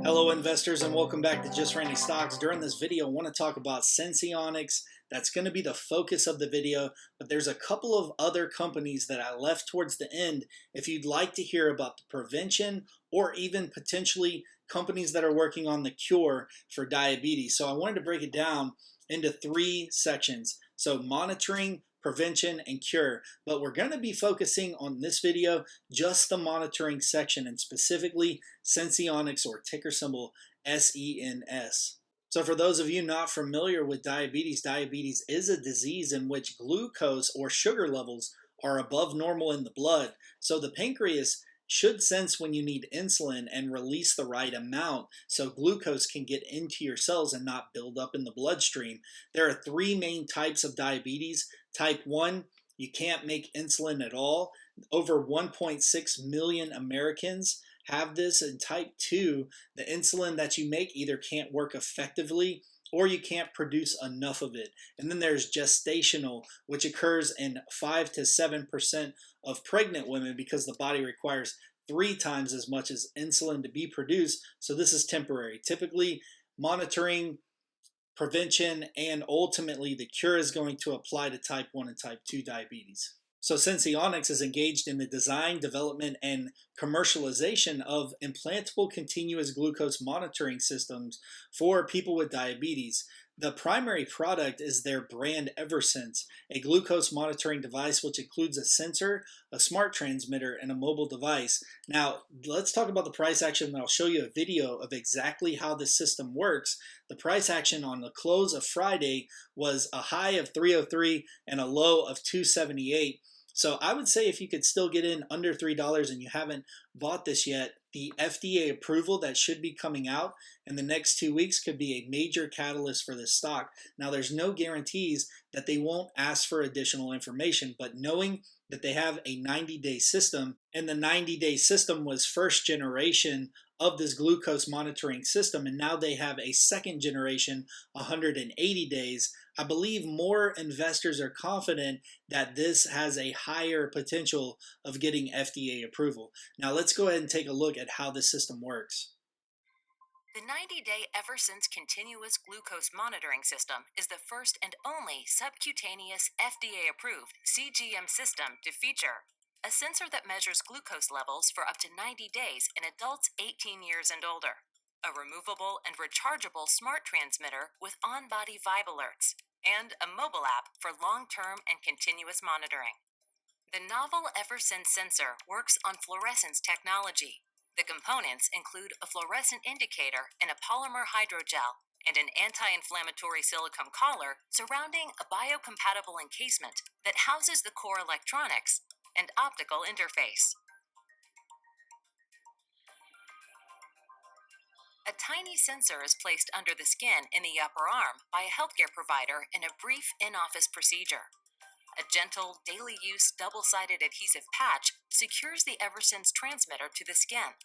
Hello investors and welcome back to Just Randy Stocks. During this video, I want to talk about Senseonics. That's going to be the focus of the video, but there's a couple of other companies that I left towards the end if you'd like to hear about the prevention or even potentially companies that are working on the cure for diabetes. So I wanted to break it down into three sections. So monitoring, prevention, and cure. But we're going to be focusing on this video just the monitoring section and specifically Senseonics, or ticker symbol SENS. So for those of you not familiar with diabetes, diabetes is a disease in which glucose or sugar levels are above normal in the blood. So the pancreas should sense when you need insulin and release the right amount so glucose can get into your cells and not build up in the bloodstream. There are three main types of diabetes. Type 1, you can't make insulin at all. Over 1.6 million Americans have this. And type 2, the insulin that you make either can't work effectively or you can't produce enough of it. And then there's gestational, which occurs in 5 to 7% of pregnant women because the body requires 3 times as much as insulin to be produced. So this is temporary. Typically, monitoring, prevention, and ultimately the cure is going to apply to type 1 and type 2 diabetes. So Senseonics is engaged in the design, development, and commercialization of implantable continuous glucose monitoring systems for people with diabetes. The primary product is their brand Eversense, a glucose monitoring device which includes a sensor, a smart transmitter, and a mobile device. Now, let's talk about the price action, and I'll show you a video of exactly how this system works. The price action on the close of Friday was a high of 303 and a low of 278. So I would say if you could still get in under $3 and you haven't bought this yet, the FDA approval that should be coming out in the next 2 weeks could be a major catalyst for this stock. Now, there's no guarantees that they won't ask for additional information, but knowing that they have a 90-day system, and the 90-day system was first generation of this glucose monitoring system, and now they have a second generation, 180 days, I believe more investors are confident that this has a higher potential of getting FDA approval. Now let's go ahead and take a look at how this system works. The 90-day Eversense continuous glucose monitoring system is the first and only subcutaneous FDA-approved CGM system to feature a sensor that measures glucose levels for up to 90 days in adults 18 years and older, a removable and rechargeable smart transmitter with on-body vibe alerts, and a mobile app for long-term and continuous monitoring. The novel Eversense sensor works on fluorescence technology. The components include a fluorescent indicator in a polymer hydrogel and an anti-inflammatory silicone collar surrounding a biocompatible encasement that houses the core electronics and optical interface. A tiny sensor is placed under the skin in the upper arm by a healthcare provider in a brief in-office procedure. A gentle, daily-use, double-sided adhesive patch secures the Eversense transmitter to the skin.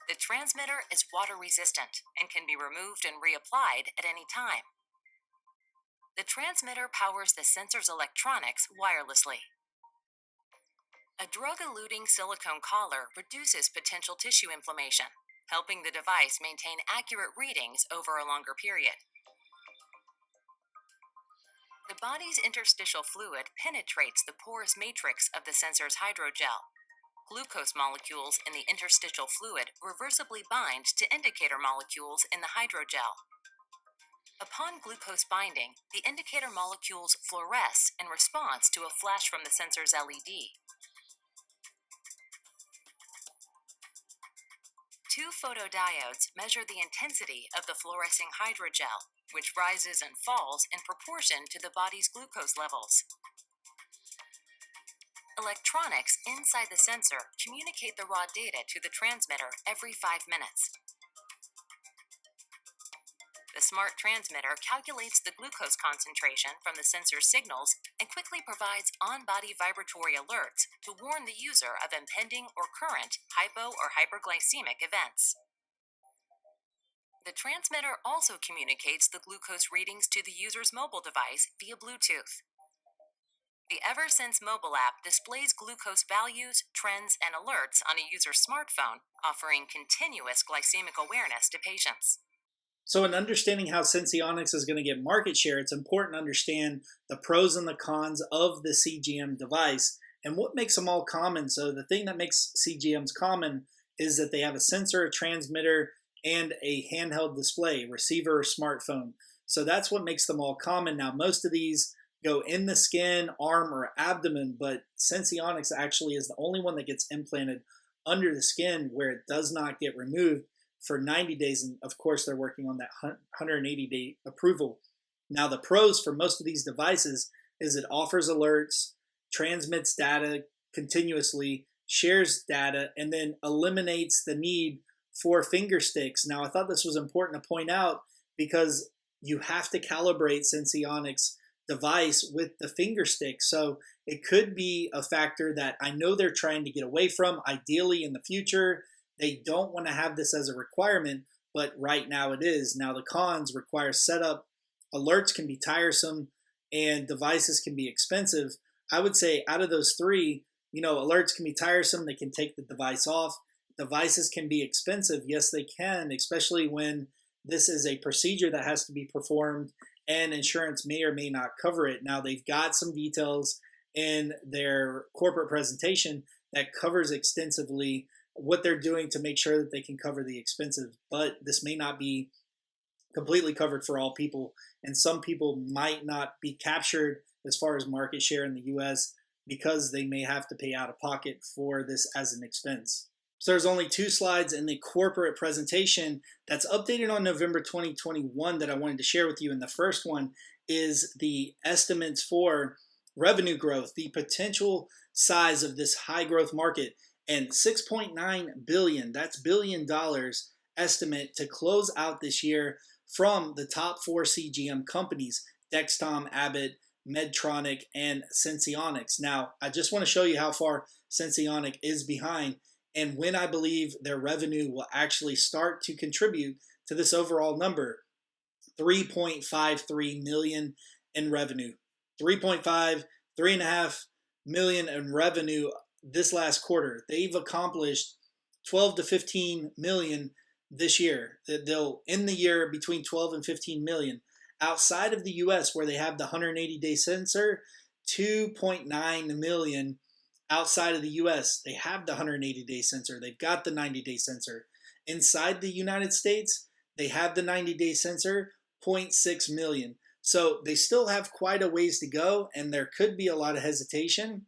The transmitter is water-resistant and can be removed and reapplied at any time. The transmitter powers the sensor's electronics wirelessly. A drug-eluting silicone collar reduces potential tissue inflammation, helping the device maintain accurate readings over a longer period. The body's interstitial fluid penetrates the porous matrix of the sensor's hydrogel. Glucose molecules in the interstitial fluid reversibly bind to indicator molecules in the hydrogel. Upon glucose binding, the indicator molecules fluoresce in response to a flash from the sensor's LED. Two photodiodes measure the intensity of the fluorescing hydrogel, which rises and falls in proportion to the body's glucose levels. Electronics inside the sensor communicate the raw data to the transmitter every 5 minutes. The smart transmitter calculates the glucose concentration from the sensor's signals and quickly provides on-body vibratory alerts to warn the user of impending or current hypo or hyperglycemic events. The transmitter also communicates the glucose readings to the user's mobile device via Bluetooth. The Eversense mobile app displays glucose values, trends, and alerts on a user's smartphone, offering continuous glycemic awareness to patients. So, in understanding how Senseonics is going to get market share, it's important to understand the pros and the cons of the CGM device and what makes them all common. So, the thing that makes CGMs common is that they have a sensor, a transmitter, and a handheld display, receiver, or smartphone. So, that's what makes them all common. Now, most of these go in the skin, arm, or abdomen, but Senseonics actually is the only one that gets implanted under the skin where it does not get removed for 90 days. And of course, they're working on that 180-day approval. Now, the pros for most of these devices is it offers alerts, transmits data continuously, shares data, and then eliminates the need for finger sticks. Now, I thought this was important to point out because you have to calibrate Senseonics device with the finger stick. So it could be a factor that I know they're trying to get away from. Ideally, in the future, they don't want to have this as a requirement, but right now it is. Now, the cons require setup, alerts can be tiresome, and devices can be expensive. I would say out of those three, alerts can be tiresome. They can take the device off. Devices can be expensive. Yes, they can, especially when this is a procedure that has to be performed and insurance may or may not cover it. Now, they've got some details in their corporate presentation that covers extensively what they're doing to make sure that they can cover the expensive, but this may not be completely covered for all people, and some people might not be captured as far as market share in the US because they may have to pay out of pocket for this as an expense. So there's only 2 slides in the corporate presentation that's updated on November 2021 that I wanted to share with you. And the first one is the estimates for revenue growth, the potential size of this high growth market, and 6.9 billion, that's billion dollars estimate to close out this year from the top 4 CGM companies, Dexcom, Abbott, Medtronic, and Senseonics. Now, I just want to show you how far Senseonics is behind and when I believe their revenue will actually start to contribute to this overall number. 3.53 million in revenue. 3.5, 3.5 million in revenue this last quarter. They've accomplished 12 to 15 million this year. They'll end the year between 12 and 15 million. Outside of the US, where they have the 180-day sensor, 2.9 million. Outside of the US, they have the 180-day sensor. They've got the 90-day sensor. Inside the United States, they have the 90-day sensor, 0.6 million. So they still have quite a ways to go, and there could be a lot of hesitation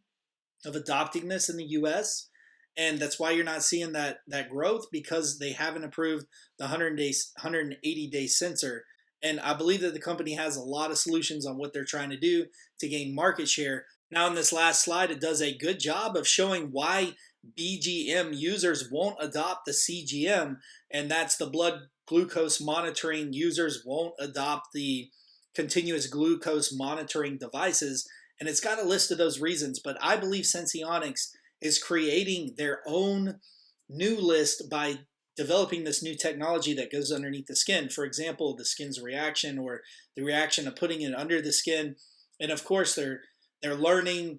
of adopting this in the US. And that's why you're not seeing that growth, because they haven't approved the 180-day sensor. And I believe that the company has a lot of solutions on what they're trying to do to gain market share. Now, in this last slide, it does a good job of showing why BGM users won't adopt the CGM, and that's the blood glucose monitoring. Users won't adopt the continuous glucose monitoring devices, and it's got a list of those reasons. But I believe Senseonics is creating their own new list by developing this new technology that goes underneath the skin. For example, the skin's reaction, or the reaction of putting it under the skin. And of course, they're learning,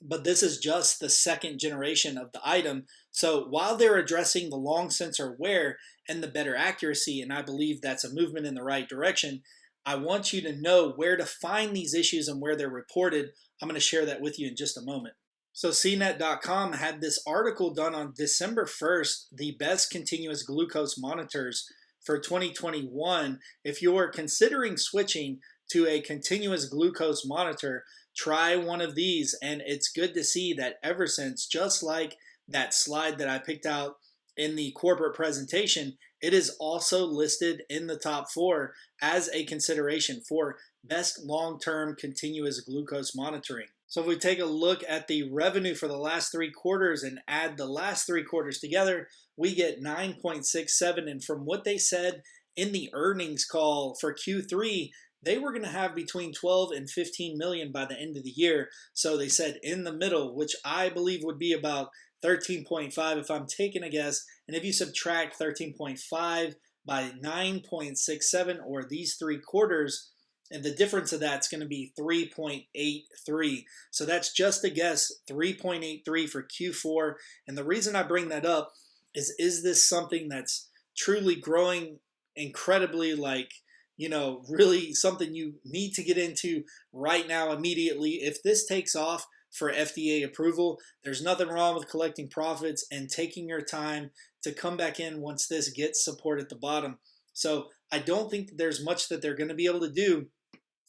but this is just the second generation of the item. So while they're addressing the long sensor wear and the better accuracy, and I believe that's a movement in the right direction, I want you to know where to find these issues and where they're reported. I'm going to share that with you in just a moment. So CNET.com had this article done on December 1st, the best continuous glucose monitors for 2021. If you're considering switching to a continuous glucose monitor, try one of these. And it's good to see that Eversense, just like that slide that I picked out in the corporate presentation, it is also listed in the top 4 as a consideration for best long-term continuous glucose monitoring. So if we take a look at the revenue for the last 3 quarters and add the last 3 quarters together, we get 9.67. And from what they said in the earnings call for Q3, they were going to have between 12 and 15 million by the end of the year. So they said in the middle, which I believe would be about 13.5 if I'm taking a guess. And if you subtract 13.5 by 9.67, or these 3 quarters, And the difference of that's going to be 3.83. So that's just a guess, 3.83 for Q4. And the reason I bring that up is this something that's truly growing incredibly, like, really something you need to get into right now immediately? If this takes off for FDA approval, there's nothing wrong with collecting profits and taking your time to come back in once this gets support at the bottom. So I don't think that there's much that they're going to be able to do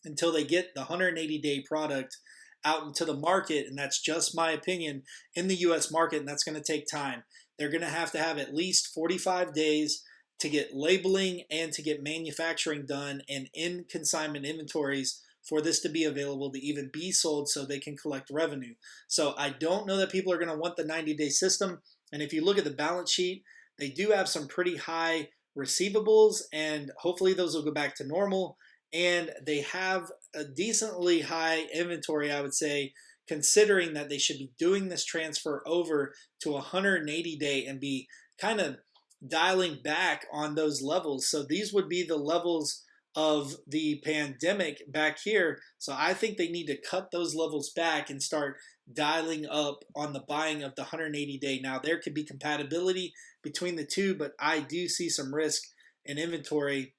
until they get the 180-day product out into the market, and that's just my opinion, in the US market, and that's going to take time. They're going to have at least 45 days to get labeling and to get manufacturing done and in consignment inventories for this to be available to even be sold so they can collect revenue. So I don't know that people are going to want the 90-day system. And if you look at the balance sheet, they do have some pretty high receivables, and hopefully those will go back to normal. And they have a decently high inventory, I would say, considering that they should be doing this transfer over to 180-day and be kind of dialing back on those levels. So these would be the levels of the pandemic back here. So I think they need to cut those levels back and start dialing up on the buying of the 180-day. Now, there could be compatibility between the two, but I do see some risk in inventory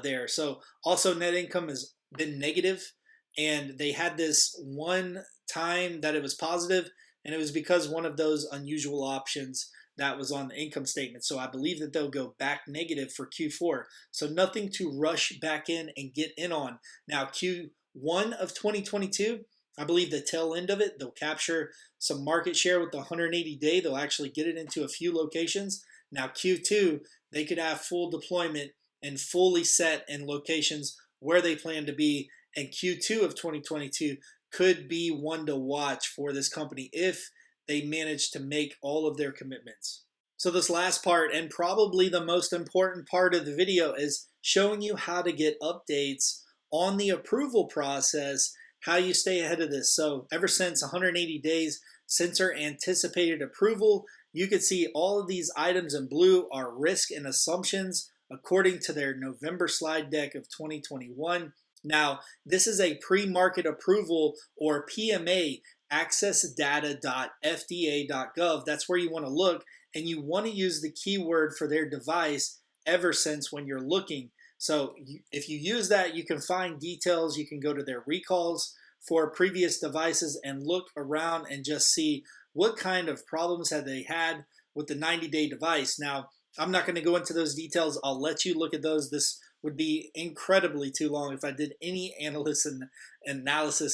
there. So also net income has been negative, and they had this one time that it was positive, and it was because one of those unusual options that was on the income statement. So I believe that they'll go back negative for Q4. So nothing to rush back in and get in on. Now, Q1 of 2022, I believe the tail end of it, they'll capture some market share with the 180-day. They'll actually get it into a few locations. Now, Q2, they could have full deployment and fully set in locations where they plan to be. And Q2 of 2022 could be one to watch for this company if they manage to make all of their commitments. So this last part, and probably the most important part of the video, is showing you how to get updates on the approval process, how you stay ahead of this. So Eversense 180 days sensor anticipated approval. You can see all of these items in blue are risk and assumptions according to their November slide deck of 2021. Now, this is a pre-market approval, or PMA, accessdata.fda.gov. That's where you want to look, and you want to use the keyword for their device, Eversense, when you're looking. So if you use that, you can find details. You can go to their recalls for previous devices and look around and just see what kind of problems have they had with the 90-day device. Now, I'm not going to go into those details. I'll let you look at those. This would be incredibly too long if I did any analysis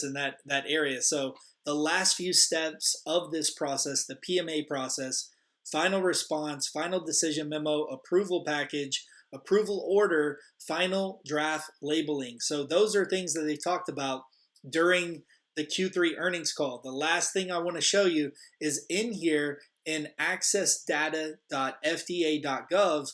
in that area. So the last few steps of this process, the PMA process: final response, final decision memo, approval package, approval order, final draft labeling. So those are things that they talked about during the Q3 earnings call. The last thing I want to show you is in here in accessdata.fda.gov,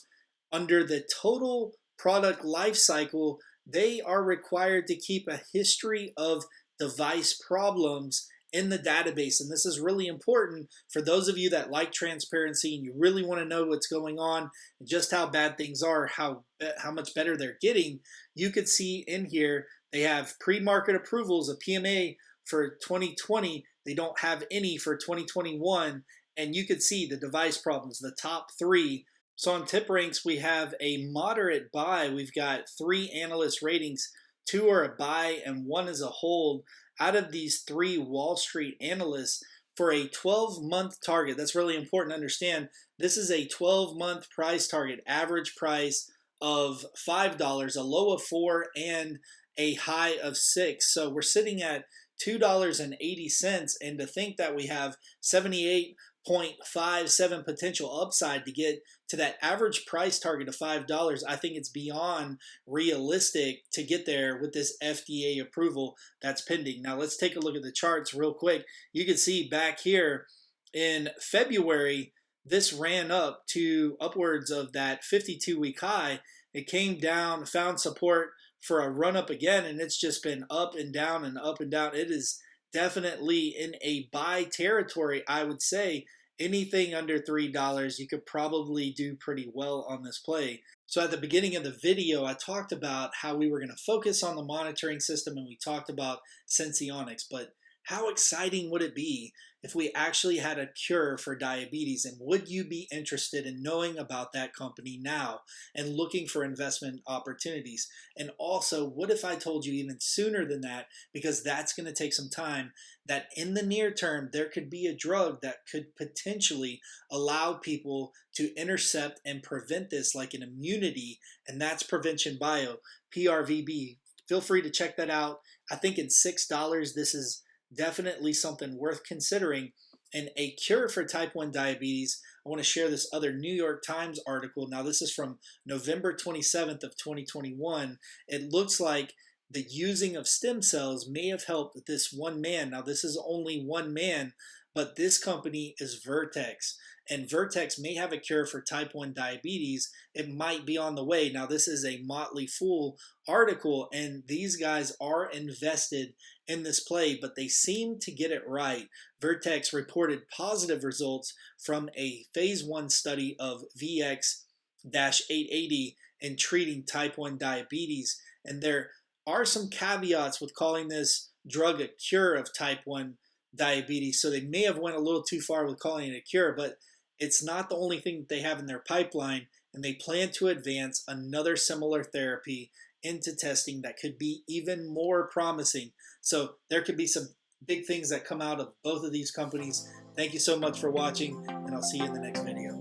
under the total product life cycle, they are required to keep a history of device problems in the database. And this is really important for those of you that like transparency and you really want to know what's going on and just how bad things are, how much better they're getting. You could see in here they have pre-market approvals, a PMA for 2020. They don't have any for 2021. And you could see the device problems, the top three. So on tip ranks, we have a moderate buy. We've got 3 analyst ratings. 2 are a buy and 1 is a hold out of these 3 Wall Street analysts for a 12-month target. That's really important to understand. This is a 12-month price target, average price of $5, a low of $4, and a high of $6. So we're sitting at $2.80, and to think that we have 78.57 potential upside to get to that average price target of $5, I think it's beyond realistic to get there with this FDA approval that's pending. Now let's take a look at the charts real quick. You can see back here in February, this ran up to upwards of that 52-week high. It came down, found support for a run up again, and it's just been up and down and up and down. It is definitely in a buy territory, I would say, anything under $3, you could probably do pretty well on this play. So at the beginning of the video, I talked about how we were going to focus on the monitoring system and we talked about Senseonics, but how exciting would it be if we actually had a cure for diabetes? And would you be interested in knowing about that company now and looking for investment opportunities? And also, what if I told you even sooner than that, because that's going to take some time, that in the near term, there could be a drug that could potentially allow people to intercept and prevent this like an immunity, and that's Prevention Bio, PRVB. Feel free to check that out. I think in $6, this is definitely something worth considering. And a cure for type 1 diabetes, I want to share this other New York Times article. Now, this is from November 27th of 2021. It looks like the using of stem cells may have helped this one man. Now, this is only one man, but this company is Vertex. And Vertex may have a cure for type 1 diabetes. It might be on the way. Now, this is a Motley Fool article, and these guys are invested in this play, but they seem to get it right. Vertex reported positive results from a phase 1 study of VX-880 in treating type 1 diabetes. And there are some caveats with calling this drug a cure of type 1 diabetes. So they may have went a little too far with calling it a cure, but it's not the only thing that they have in their pipeline, and they plan to advance another similar therapy into testing that could be even more promising. So there could be some big things that come out of both of these companies. Thank you so much for watching, and I'll see you in the next video.